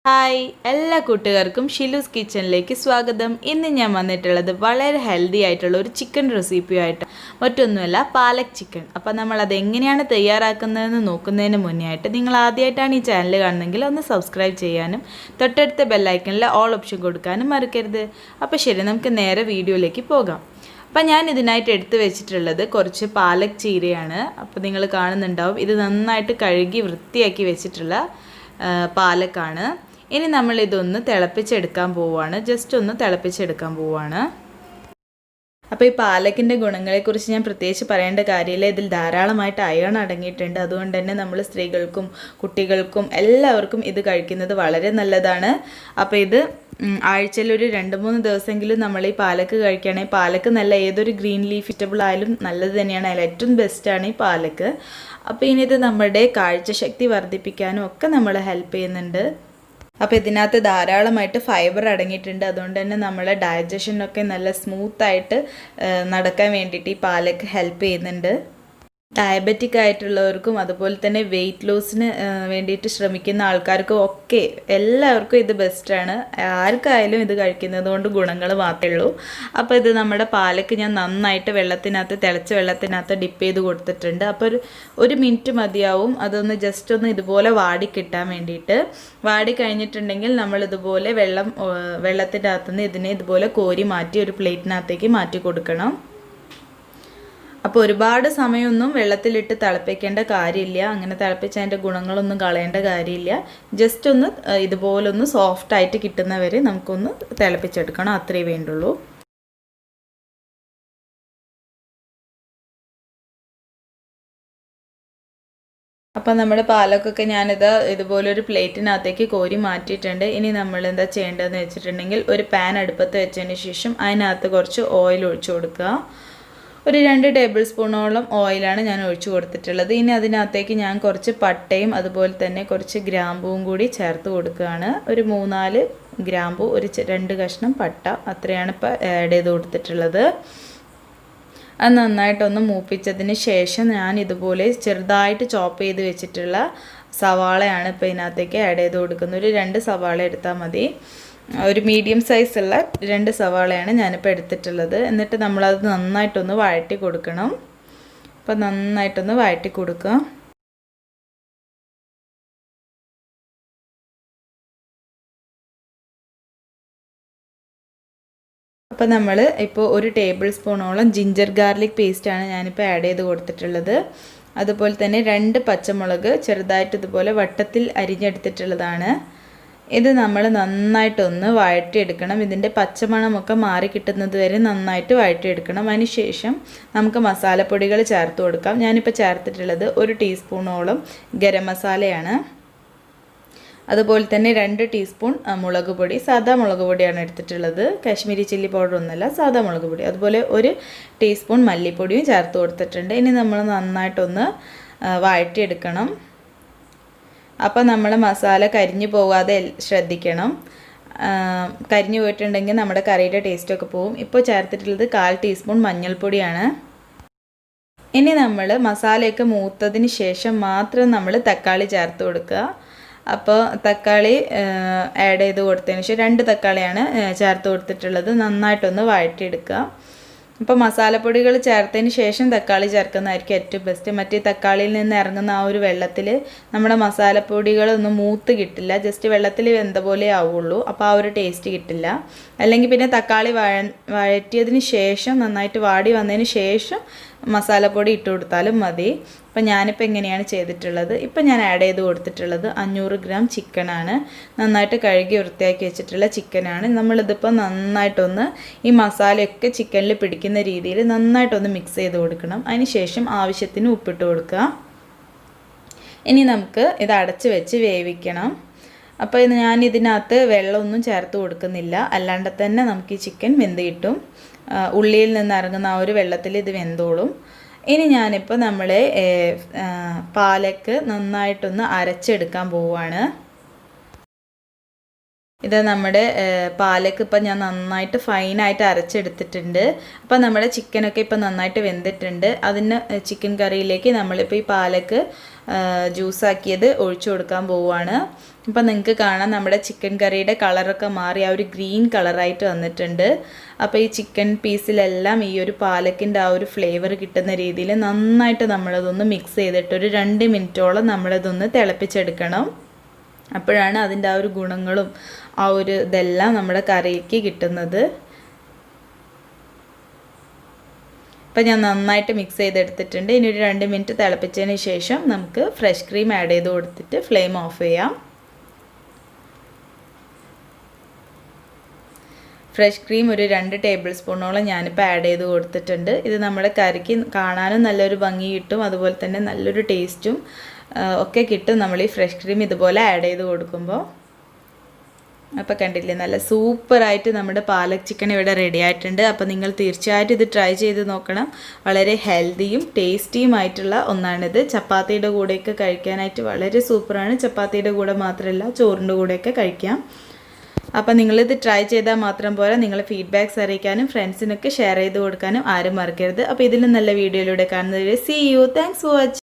Hi എല്ലാ കൂട്ടുകാർക്കും ഷിലൂസ് കിച്ചണിലേക്ക് സ്വാഗതം. ഇന്ന് ഞാൻ വന്നിട്ടുള്ളത് വളരെ ഹെൽത്തി ആയിട്ടുള്ള ഒരു ചിക്കൻ റെസിപ്പിയായിട്ട്. മറ്റൊന്നുമല്ല, പാലക് ചിക്കൻ. അപ്പോൾ നമ്മളത് എങ്ങനെയാണ് തയ്യാറാക്കുന്നതെന്ന് നോക്കുന്നതിന് മുന്നേ ആയിട്ട് നിങ്ങൾ ആദ്യമായിട്ടാണ് ഈ ചാനൽ കാണുന്നതെങ്കിൽ ഒന്ന് സബ്സ്ക്രൈബ് ചെയ്യാനും തൊട്ടടുത്ത ബെല്ലൈക്കണിൽ ഓൾ ഓപ്ഷൻ കൊടുക്കാനും മറക്കരുത്. അപ്പോൾ ശരി, നമുക്ക് നേരെ വീഡിയോയിലേക്ക് പോകാം. അപ്പം ഞാൻ ഇതിനായിട്ട് എടുത്തു വെച്ചിട്ടുള്ളത് കുറച്ച് പാലക് ചീരയാണ്. അപ്പോൾ നിങ്ങൾ കാണുന്നുണ്ടാവും, ഇത് നന്നായിട്ട് കഴുകി വൃത്തിയാക്കി വെച്ചിട്ടുള്ള പാലക്കാണ്. ഇനി നമ്മൾ ഇതൊന്ന് തിളപ്പിച്ചെടുക്കാൻ പോവുകയാണ്. ജസ്റ്റ് ഒന്ന് തിളപ്പിച്ചെടുക്കാൻ പോവുകയാണ്. അപ്പോൾ ഈ പാലക്കിൻ്റെ ഗുണങ്ങളെക്കുറിച്ച് ഞാൻ പ്രത്യേകിച്ച് പറയേണ്ട കാര്യമില്ല. ഇതിൽ ധാരാളമായിട്ട് അയൺ അടങ്ങിയിട്ടുണ്ട്. അതുകൊണ്ട് തന്നെ നമ്മൾ സ്ത്രീകൾക്കും കുട്ടികൾക്കും എല്ലാവർക്കും ഇത് കഴിക്കുന്നത് വളരെ നല്ലതാണ്. അപ്പോൾ ഇത് ആഴ്ചയിൽ ഒരു 2-3 ദിവസമെങ്കിലും നമ്മൾ ഈ പാലക്ക് കഴിക്കുകയാണെങ്കിൽ, പാലക്ക് നല്ല ഏതൊരു ഗ്രീൻ ലീഫ് വെജിറ്റബിൾ ആയാലും നല്ലത് തന്നെയാണ്. അതിൽ ഏറ്റവും ബെസ്റ്റാണ് ഈ പാലക്ക്. അപ്പോൾ ഇനി ഇത് നമ്മുടെ കാഴ്ചശക്തി വർദ്ധിപ്പിക്കാനും ഒക്കെ നമ്മളെ ഹെൽപ്പ് ചെയ്യുന്നുണ്ട്. അപ്പോൾ ഇതിനകത്ത് ധാരാളമായിട്ട് ഫൈബർ അടങ്ങിയിട്ടുണ്ട്. അതുകൊണ്ട് തന്നെ നമ്മളെ ഡൈജഷനൊക്കെ നല്ല സ്മൂത്തായിട്ട് നടക്കാൻ വേണ്ടിയിട്ട് ഈ പാലക്ക് ഹെൽപ്പ് ചെയ്യുന്നുണ്ട്. ഡയബറ്റിക് ആയിട്ടുള്ളവർക്കും അതുപോലെ തന്നെ വെയിറ്റ് ലോസിന് വേണ്ടിയിട്ട് ശ്രമിക്കുന്ന ആൾക്കാർക്കും ഒക്കെ എല്ലാവർക്കും ഇത് ബെസ്റ്റാണ്. ആർക്കായാലും ഇത് കഴിക്കുന്നത് കൊണ്ട് ഗുണങ്ങൾ മാത്രമേ ഉള്ളൂ. അപ്പോൾ ഇത് നമ്മുടെ പാലക്ക് ഞാൻ നന്നായിട്ട് തിളച്ച വെള്ളത്തിനകത്ത് ഡിപ്പ് ചെയ്ത് കൊടുത്തിട്ടുണ്ട്. അപ്പോൾ ഒരു മിനിറ്റ് മതിയാവും അതൊന്ന് ജസ്റ്റ് ഒന്ന് ഇതുപോലെ വാടി കിട്ടാൻ വേണ്ടിയിട്ട്. വാടി കഴിഞ്ഞിട്ടുണ്ടെങ്കിൽ നമ്മൾ ഇതുപോലെ വെള്ളത്തിൻ്റെ അകത്തുനിന്ന് ഇതിനെ ഇതുപോലെ കോരി മാറ്റി ഒരു പ്ലേറ്റിനകത്തേക്ക് മാറ്റി കൊടുക്കണം. അപ്പോൾ ഒരുപാട് സമയമൊന്നും വെള്ളത്തിലിട്ട് തിളപ്പിക്കേണ്ട കാര്യമില്ല. അങ്ങനെ തിളപ്പിച്ച് അതിൻ്റെ ഗുണങ്ങളൊന്നും കളയേണ്ട കാര്യമില്ല. ജസ്റ്റ് ഒന്ന് ഇതുപോലൊന്ന് സോഫ്റ്റായിട്ട് കിട്ടുന്നവരെ നമുക്കൊന്ന് തിളപ്പിച്ചെടുക്കണം, അത്രയേ വേണ്ടുള്ളൂ. അപ്പോൾ നമ്മുടെ പാലക്കൊക്കെ ഞാനിത് ഇതുപോലൊരു പ്ലേറ്റിനകത്തേക്ക് കോരി മാറ്റിയിട്ടുണ്ട്. ഇനി നമ്മൾ എന്താ ചെയ്യേണ്ടതെന്ന് വെച്ചിട്ടുണ്ടെങ്കിൽ, ഒരു പാൻ അടുപ്പത്ത് വെച്ചതിന് ശേഷം അതിനകത്ത് കുറച്ച് ഓയിൽ ഒഴിച്ചു കൊടുക്കുക. ഒരു 2 ടേബിൾ സ്പൂണോളം ഓയിലാണ് ഞാൻ ഒഴിച്ചു കൊടുത്തിട്ടുള്ളത്. ഇനി അതിനകത്തേക്ക് ഞാൻ കുറച്ച് പട്ടയും അതുപോലെ തന്നെ കുറച്ച് ഗ്രാമ്പൂവും കൂടി ചേർത്ത് കൊടുക്കുകയാണ്. ഒരു 3-4 ഗ്രാമ്പൂ, ഒരു 2 കഷ്ണം പട്ട, അത്രയാണ് ഇപ്പോൾ ആഡ് ചെയ്ത് കൊടുത്തിട്ടുള്ളത്. അത് നന്നായിട്ടൊന്ന് മൂപ്പിച്ചതിന് ശേഷം ഞാൻ ഇതുപോലെ ചെറുതായിട്ട് ചോപ്പ് ചെയ്ത് വെച്ചിട്ടുള്ള സവാളയാണ് ഇപ്പോൾ ഇതിനകത്തേക്ക് ആഡ് ചെയ്ത് കൊടുക്കുന്നത്. ഒരു 2 സവാള എടുത്താൽ മതി. ഒരു മീഡിയം സൈസുള്ള 2 സവാളയാണ് ഞാനിപ്പോൾ എടുത്തിട്ടുള്ളത്. എന്നിട്ട് നമ്മളത് നന്നായിട്ടൊന്ന് വഴറ്റി കൊടുക്കണം. അപ്പോൾ നന്നായിട്ടൊന്ന് വഴറ്റി കൊടുക്കുക. അപ്പോൾ നമ്മൾ ഇപ്പോൾ ഒരു ടേബിൾ സ്പൂണോളം ജിഞ്ചർ ഗാർലിക് പേസ്റ്റാണ് ഞാനിപ്പോൾ ആഡ് ചെയ്ത് കൊടുത്തിട്ടുള്ളത്. അതുപോലെ തന്നെ 2 പച്ചമുളക് ചെറുതായിട്ട് ഇതുപോലെ വട്ടത്തിൽ അരിഞ്ഞെടുത്തിട്ടുള്ളതാണ്. ഇത് നമ്മൾ നന്നായിട്ടൊന്ന് വഴറ്റിയെടുക്കണം. ഇതിൻ്റെ പച്ചമണമൊക്കെ മാറി കിട്ടുന്നത് വരെ നന്നായിട്ട് വഴറ്റിയെടുക്കണം. അതിന് ശേഷം നമുക്ക് മസാലപ്പൊടികൾ ചേർത്ത് കൊടുക്കാം. ഞാനിപ്പോൾ ചേർത്തിട്ടുള്ളത് 1 ടീസ്പൂണോളം ഗരം മസാലയാണ്. അതുപോലെ തന്നെ 2 ടീസ്പൂൺ മുളക് പൊടി, സാദാ മുളക് പൊടിയാണ് എടുത്തിട്ടുള്ളത്. കാശ്മീരി ചില്ലി പൗഡർ ഒന്നുമല്ല, സാദാ മുളക് പൊടി. അതുപോലെ 1 ടീസ്പൂൺ മല്ലിപ്പൊടിയും ചേർത്ത് കൊടുത്തിട്ടുണ്ട്. ഇനി നമ്മൾ നന്നായിട്ടൊന്ന് വഴറ്റിയെടുക്കണം. അപ്പോൾ നമ്മൾ മസാല കരിഞ്ഞു പോകാതെ ശ്രദ്ധിക്കണം. കരിഞ്ഞു പോയിട്ടുണ്ടെങ്കിൽ നമ്മുടെ കറിയുടെ ടേസ്റ്റൊക്കെ പോവും. ഇപ്പോൾ ചേർത്തിട്ടുള്ളത് 1/4 ടീസ്പൂൺ മഞ്ഞൾപ്പൊടിയാണ്. ഇനി നമ്മൾ മസാലയൊക്കെ മൂത്തതിന് ശേഷം മാത്രം നമ്മൾ തക്കാളി ചേർത്ത് കൊടുക്കുക. അപ്പോൾ തക്കാളി ആഡ് ചെയ്ത് കൊടുത്തതിന് ശേഷം 2 തക്കാളിയാണ് ചേർത്ത് കൊടുത്തിട്ടുള്ളത്. നന്നായിട്ടൊന്ന് വഴറ്റിയെടുക്കുക. അപ്പോൾ മസാലപ്പൊടികൾ ചേർത്തതിന് ശേഷം തക്കാളി ചേർക്കുന്നതായിരിക്കും ഏറ്റവും ബെസ്റ്റ്. മറ്റേ തക്കാളിയിൽ നിന്ന് ഇറങ്ങുന്ന ആ ഒരു വെള്ളത്തിൽ നമ്മുടെ മസാലപ്പൊടികളൊന്നും മൂത്ത് കിട്ടില്ല. ജസ്റ്റ് വെള്ളത്തിൽ വെന്ത പോലെ ആവുള്ളൂ. അപ്പോൾ ആ ഒരു ടേസ്റ്റ് കിട്ടില്ല. അല്ലെങ്കിൽ പിന്നെ തക്കാളി വഴറ്റിയതിന് ശേഷം നന്നായിട്ട് വാടി വന്നതിന് ശേഷം മസാലപ്പൊടി ഇട്ട് കൊടുത്താലും മതി. അപ്പം ഞാനിപ്പോൾ എങ്ങനെയാണ് ചെയ്തിട്ടുള്ളത്, ഇപ്പം ഞാൻ ആഡ് ചെയ്ത് കൊടുത്തിട്ടുള്ളത് 500 ഗ്രാം ചിക്കനാണ്. നന്നായിട്ട് കഴുകി വൃത്തിയാക്കി വെച്ചിട്ടുള്ള ചിക്കനാണ്. നമ്മളിതിപ്പോൾ നന്നായിട്ടൊന്ന് ഈ മസാലയൊക്കെ ചിക്കനിൽ പിടിക്കുന്ന രീതിയിൽ നന്നായിട്ടൊന്ന് മിക്സ് ചെയ്ത് കൊടുക്കണം. അതിന് ശേഷം ആവശ്യത്തിന് ഉപ്പിട്ട് കൊടുക്കുക. ഇനി നമുക്ക് ഇത് അടച്ച് വെച്ച് വേവിക്കണം. അപ്പോൾ ഞാൻ ഇതിനകത്ത് വെള്ളമൊന്നും ചേർത്ത് കൊടുക്കുന്നില്ല. അല്ലാണ്ട് തന്നെ നമുക്ക് ഈ ചിക്കൻ വെന്ത് കിട്ടും. ഉള്ളിയിൽ നിന്ന് ഇറങ്ങുന്ന ആ ഒരു വെള്ളത്തിൽ ഇത് വെന്തോളും. ഇനി ഞാനിപ്പോൾ നമ്മളെ പാലക്ക് നന്നായിട്ടൊന്ന് അരച്ചെടുക്കാൻ പോവുകയാണ്. ഇത് നമ്മുടെ പാലക്ക് ഇപ്പം ഞാൻ നന്നായിട്ട് ഫൈനായിട്ട് അരച്ചെടുത്തിട്ടുണ്ട്. അപ്പം നമ്മുടെ ചിക്കനൊക്കെ ഇപ്പം നന്നായിട്ട് വെന്തിട്ടുണ്ട്. അതിന് ചിക്കൻ കറിയിലേക്ക് നമ്മളിപ്പോൾ ഈ പാലക്ക് ജ്യൂസാക്കിയത് ഒഴിച്ചു കൊടുക്കാൻ പോവുകയാണ്. അപ്പം നിങ്ങൾക്ക് കാണാം നമ്മുടെ ചിക്കൻ കറിയുടെ കളറൊക്കെ മാറി ആ ഒരു ഗ്രീൻ കളറായിട്ട് വന്നിട്ടുണ്ട്. അപ്പോൾ ഈ ചിക്കൻ പീസിലെല്ലാം ഈ ഒരു പാലക്കിൻ്റെ ആ ഒരു ഫ്ലേവർ കിട്ടുന്ന രീതിയിൽ നന്നായിട്ട് നമ്മളതൊന്ന് മിക്സ് ചെയ്തിട്ട് ഒരു 2 മിനിറ്റോളം നമ്മളിതൊന്ന് തിളപ്പിച്ചെടുക്കണം. അപ്പോഴാണ് അതിൻ്റെ ആ ഒരു ഗുണങ്ങളും ആ ഒരു ഇതെല്ലാം നമ്മുടെ കറിക്ക് കിട്ടുന്നത്. അപ്പം ഞാൻ നന്നായിട്ട് മിക്സ് ചെയ്തെടുത്തിട്ടുണ്ട്. ഇനി ഒരു 2 മിനിറ്റ് തിളപ്പിച്ചതിന് ശേഷം നമുക്ക് ഫ്രഷ് ക്രീം ആഡ് ചെയ്ത് കൊടുത്തിട്ട് ഫ്ലെയിം ഓഫ് ചെയ്യാം. ഫ്രഷ് ക്രീം ഒരു 2 ടേബിൾ സ്പൂണോളം ഞാനിപ്പോൾ ആഡ് ചെയ്ത് കൊടുത്തിട്ടുണ്ട്. ഇത് നമ്മുടെ കറിക്ക് കാണാനും നല്ലൊരു ഭംഗി കിട്ടും, അതുപോലെ തന്നെ നല്ലൊരു ടേസ്റ്റും ഒക്കെ കിട്ടും നമ്മൾ ഈ ഫ്രഷ് ക്രീം ഇതുപോലെ ആഡ് ചെയ്ത് കൊടുക്കുമ്പോൾ. അപ്പോൾ കണ്ടില്ലേ, നല്ല സൂപ്പറായിട്ട് നമ്മുടെ പാലക് ചിക്കൻ ഇവിടെ റെഡി ആയിട്ടുണ്ട്. അപ്പോൾ നിങ്ങൾ തീർച്ചയായിട്ടും ഇത് ട്രൈ ചെയ്ത് നോക്കണം. വളരെ ഹെൽത്തിയും ടേസ്റ്റിയുമായിട്ടുള്ള ഒന്നാണിത്. ചപ്പാത്തിയുടെ കൂടെയൊക്കെ കഴിക്കാനായിട്ട് വളരെ സൂപ്പറാണ്. ചപ്പാത്തിയുടെ കൂടെ മാത്രമല്ല ചോറിൻ്റെ കൂടെയൊക്കെ കഴിക്കാം. അപ്പോൾ നിങ്ങളിത് ട്രൈ ചെയ്താൽ മാത്രം പോരാ, നിങ്ങൾ ഫീഡ്ബാക്ക്സ് അറിയിക്കാനും ഫ്രണ്ട്സിനൊക്കെ ഷെയർ ചെയ്ത് കൊടുക്കാനും ആരും മറക്കരുത്. അപ്പോൾ ഇതിലും നല്ല വീഡിയോയിലൂടെ കാണുന്നതിൽ see you. Thanks for watching.